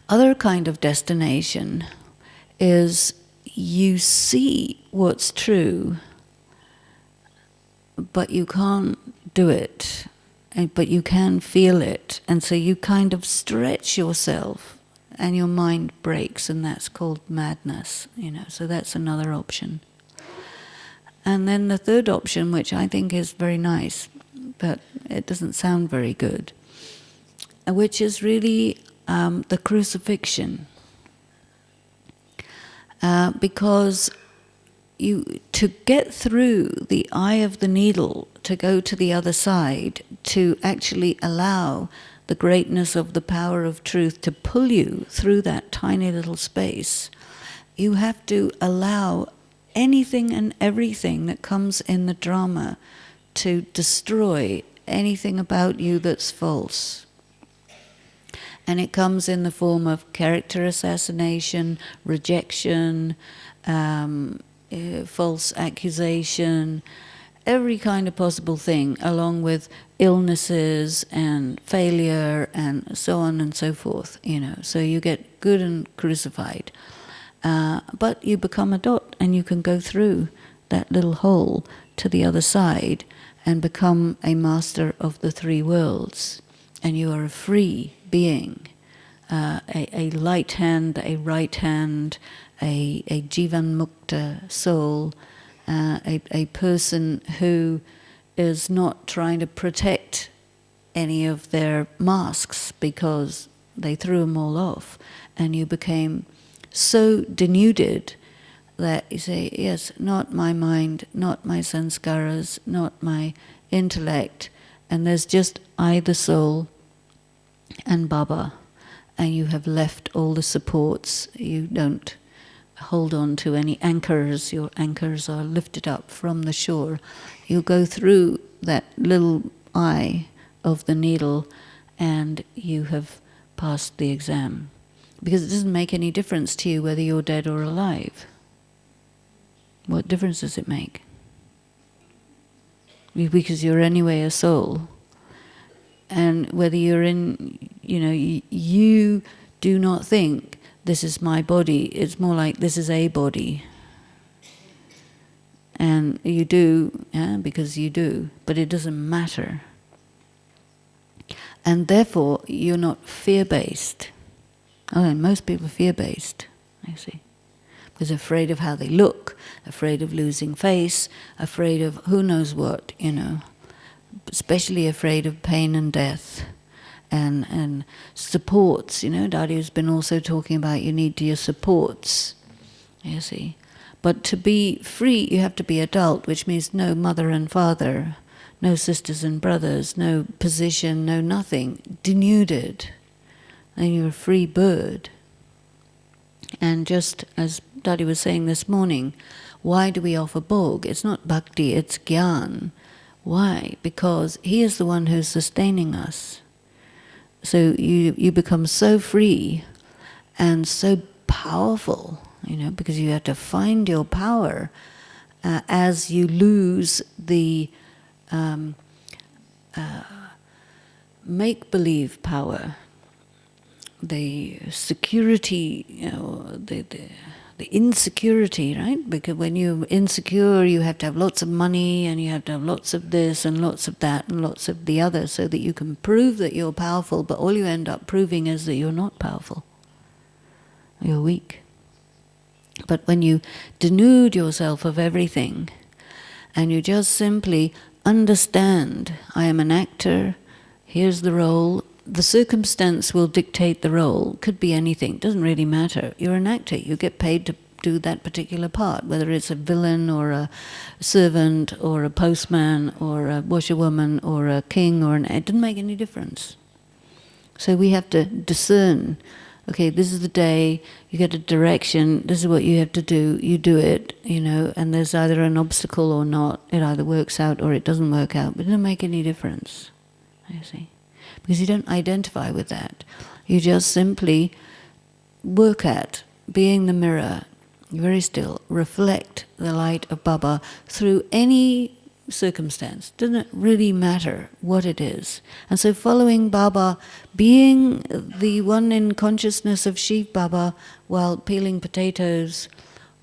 other kind of destination is you see what's true, but you can't do it, but you can feel it. And so you kind of stretch yourself and your mind breaks, and that's called madness, so that's another option. And then the third option, which I think is very nice, but it doesn't sound very good, which is really the crucifixion. Because to get through the eye of the needle, to go to the other side, to actually allow the greatness of the power of truth to pull you through that tiny little space, you have to allow anything and everything that comes in the drama to destroy anything about you that's false. And it comes in the form of character assassination, rejection, false accusation, every kind of possible thing, along with illnesses and failure and so on and so forth, So you get good and crucified. But you become a dot and you can go through that little hole to the other side and become a master of the three worlds. And you are a free being, a light hand, a right hand, a jivan mukta soul, a person who is not trying to protect any of their masks because they threw them all off, and you became so denuded that you say, yes, not my mind, not my sanskaras, not my intellect, and there's just I, the soul, and Baba, and you have left all the supports. You don't hold on to any anchors. Your anchors are lifted up from the shore. You go through that little eye of the needle and you have passed the exam. Because it doesn't make any difference to you whether you're dead or alive. What difference does it make? Because you're anyway a soul. And whether you're in, you do not think this is my body. It's more like this is a body. And you do, because you do, but it doesn't matter. And therefore, you're not fear-based. Oh, and most people are fear-based, I see. Because they're afraid of how they look, afraid of losing face, afraid of who knows what, especially afraid of pain and death. And supports, Daddy's been also talking about you need your supports, you see. But to be free, you have to be adult, which means no mother and father, no sisters and brothers, no position, no nothing, denuded. And you're a free bird. And just as Daddy was saying this morning, why do we offer Bhog? It's not bhakti, it's gyan. Why? Because he is the one who's sustaining us. So you become so free and so powerful, because you have to find your power as you lose the make-believe power, the security, the insecurity, right? Because when you're insecure, you have to have lots of money and you have to have lots of this and lots of that and lots of the other so that you can prove that you're powerful, but all you end up proving is that you're not powerful. You're weak. But when you denude yourself of everything and you just simply understand, I am an actor, here's the role, the circumstance will dictate the role. Could be anything, doesn't really matter. You're an actor, you get paid to do that particular part, whether it's a villain or a servant or a postman or a washerwoman or a king or it doesn't make any difference. So we have to discern, okay, this is the day, you get a direction, this is what you have to do, you do it, and there's either an obstacle or not. It either works out or it doesn't work out, but it doesn't make any difference, you see. Because you don't identify with that. You just simply work at being the mirror, very still, reflect the light of Baba through any circumstance. Doesn't really matter what it is. And so following Baba, being the one in consciousness of Shiv Baba while peeling potatoes,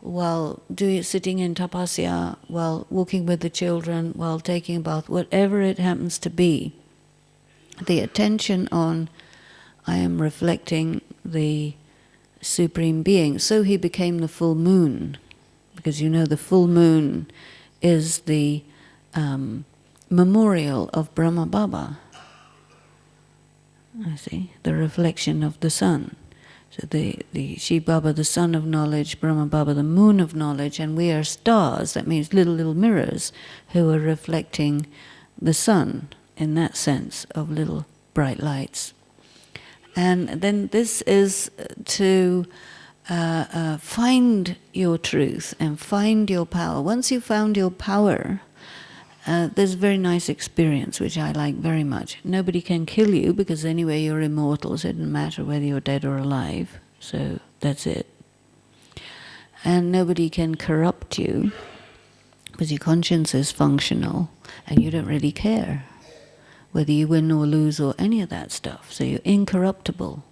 while sitting in tapasya, while walking with the children, while taking a bath, whatever it happens to be, the attention on, I am reflecting the Supreme Being. So he became the full moon, because the full moon is the memorial of Brahma Baba. I see, the reflection of the sun. So the Shiv Baba, the sun of knowledge, Brahma Baba, the moon of knowledge, and we are stars, that means little mirrors, who are reflecting the sun, in that sense of little bright lights. And then this is to find your truth and find your power. Once you've found your power, there's a very nice experience, which I like very much. Nobody can kill you, because anyway you're immortal, so it doesn't matter whether you're dead or alive. So that's it. And nobody can corrupt you, because your conscience is functional, and you don't really care whether you win or lose or any of that stuff. So you're incorruptible.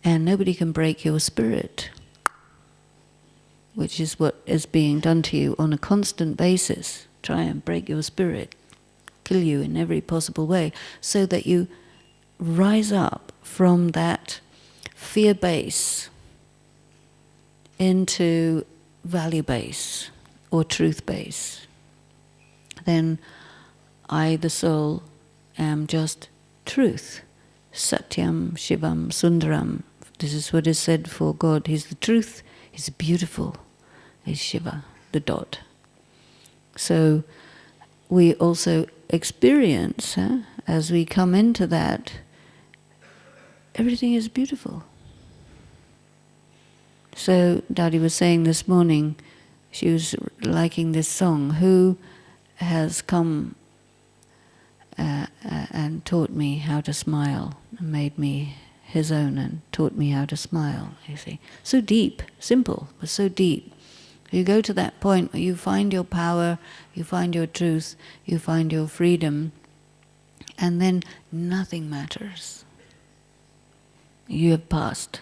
And nobody can break your spirit, which is what is being done to you on a constant basis. Try and break your spirit, kill you in every possible way, so that you rise up from that fear base into value base or truth base. Then I, the soul, am just truth. Satyam, Shivam, Sundaram. This is what is said for God. He's the truth, He's beautiful, He's Shiva, the dot. So we also experience, as we come into that, everything is beautiful. So Daddy was saying this morning, she was liking this song, who has come and taught me how to smile, and made me his own and taught me how to smile, you see. So deep, simple, but so deep. You go to that point where you find your power, you find your truth, you find your freedom, and then nothing matters. You have passed.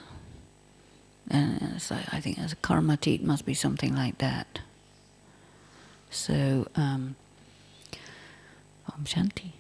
And it's like, I think as a karmatit must be something like that. So, Om Shanti.